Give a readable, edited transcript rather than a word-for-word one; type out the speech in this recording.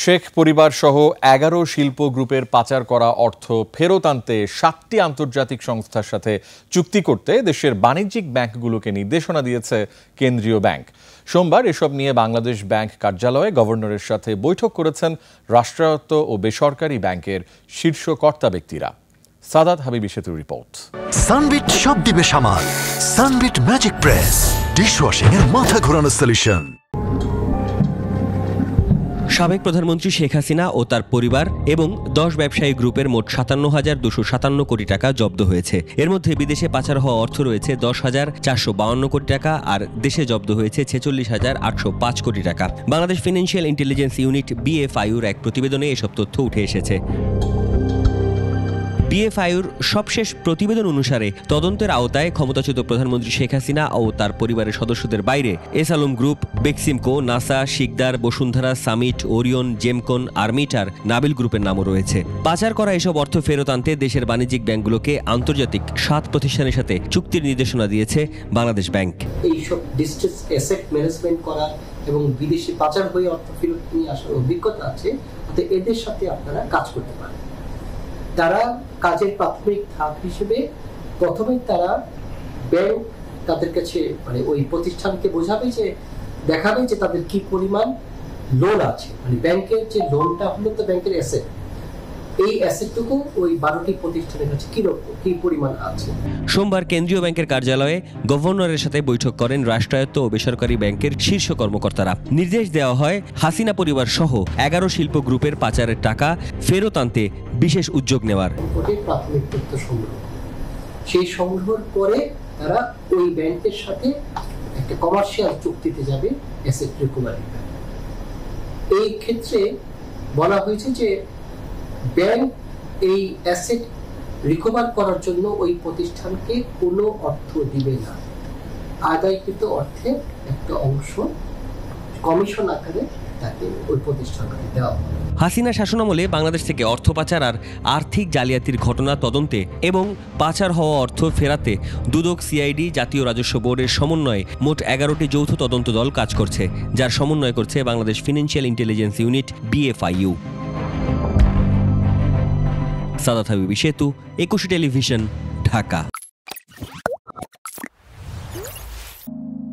শেখ পরিবার সহ ১১ শিল্প গ্রুপের পাচার করা অর্থ ফেরত আনতে ৭টি আন্তর্জাতিক সংস্থার সাথে চুক্তি করতে দেশের বাণিজ্যিক ব্যাংকগুলোকে নির্দেশনা দিয়েছে কেন্দ্রীয় ব্যাংক। সোমবার এসব নিয়ে বাংলাদেশ ব্যাংক কার্যালয়ে গভর্নরের সাথে বৈঠক করেছেন রাষ্ট্রায়ত্ত ও বেসরকারি ব্যাংকের শীর্ষ কর্তা ব্যক্তিরা। সাদাত হাবিবি সেতুর রিপোর্ট। সানবিট সব দিবে সামাল। সানবিট ম্যাজিক প্রেস ডিশওয়াশিং এর মাথা ঘোরানো সলিউশন। সাবেক প্রধানমন্ত্রী শেখ হাসিনা ও তার পরিবার এবং ১০ ব্যবসায়ী গ্রুপের মোট ৫৭,২৫৭ কোটি টাকা জব্দ হয়েছে। এর মধ্যে বিদেশে পাচার হওয়া অর্থ রয়েছে ১০,৪৫২ কোটি টাকা, আর দেশে জব্দ হয়েছে ৪৬,৮০৫ কোটি টাকা। বাংলাদেশ ফিনান্সিয়াল ইন্টেলিজেন্স ইউনিট BFIUর এক প্রতিবেদনে এসব তথ্য উঠে এসেছে। BFIUর সবশেষ প্রতিবেদন অনুসারে তদন্তের আওতায় ক্ষমতাচ্যুত প্রধানমন্ত্রী শেখ হাসিনা ও তার পরিবারের সদস্যদের বাইরে এস আলম গ্রুপ, বেক্সিমকো, নাসা, শিকদার, বসুন্ধরা, সামিট, ওরিয়ন, জেমকন, আর্মিটার, নাবিল গ্রুপের নামও রয়েছে। পাচার করা এসব অর্থ ফেরত আনতে দেশের বাণিজ্যিক ব্যাংকগুলোকে আন্তর্জাতিক ৭ প্রতিষ্ঠানের সাথে চুক্তির নির্দেশনা দিয়েছে বাংলাদেশ ব্যাংক। এইসব ডিস্ট্রেস অ্যাসেট ম্যানেজমেন্ট করা এবং বিদেশি পাচার হয়ে অর্থ ফেরত নিয়ে আসার অভিজ্ঞতা আছে, এদের সাথে আপনারা কাজ করতে পারেন। তারা কাজের প্রাথমিক ধাপ হিসেবে প্রথমে তারা ব্যাংক তাদের কাছে ওই প্রতিষ্ঠানকে বোঝাবে, যে দেখাবে যে তাদের কি পরিমাণ লোন আছে। ব্যাংকের যে লোনটা হলো তো ব্যাংকের অ্যাসেট, এই অ্যাসেটটুকু ওই 12টি প্রতিষ্ঠানের কাছে কি পরিমাণ আছে। সোমবার কেন্দ্রীয় ব্যাংকের কার্যালয়ে গভর্নরের সাথে বৈঠক করেন রাষ্ট্রায়ত্ত ও বেসরকারি ব্যাংকের শীর্ষ কর্মকর্তারা। নির্দেশ দেওয়া হয় হাসিনা পরিবার সহ ১১ শিল্প গ্রুপের পাচারের টাকা ফেরত আনতে বিশেষ উদ্যোগ নেওয়ার। প্রাথমিক তথ্য সংগ্রহ, সেই সংগ্রহের পরে তারা ওই ব্যাংকের সাথে একটা কমার্শিয়াল চুক্তিতে যাবে অ্যাসেট রিকভারি। এই ক্ষেত্রে বলা হয়েছে যে ব্যাংক এই অ্যাসেট রিকভার করার জন্য ওই প্রতিষ্ঠানকে কোনো অর্থ দিবে না। আদায়কৃত অর্থের একটা অংশ কমিশন আকারে তাকে ওই প্রতিষ্ঠানকে দেওয়া হবে। হাসিনা শাসনামলে বাংলাদেশ থেকে অর্থ পাচার আর আর্থিক জালিয়াতির ঘটনা তদন্তে এবং পাচার হওয়া অর্থ ফেরাতে দুদক, CID, জাতীয় রাজস্ব বোর্ডের সমন্বয়ে মোট 11টি যৌথ তদন্ত দল কাজ করছে, যার সমন্বয় করছে Bangladesh financial intelligence unit BFIU। Sadat Habibi Setu, ২১ television, Dhaka.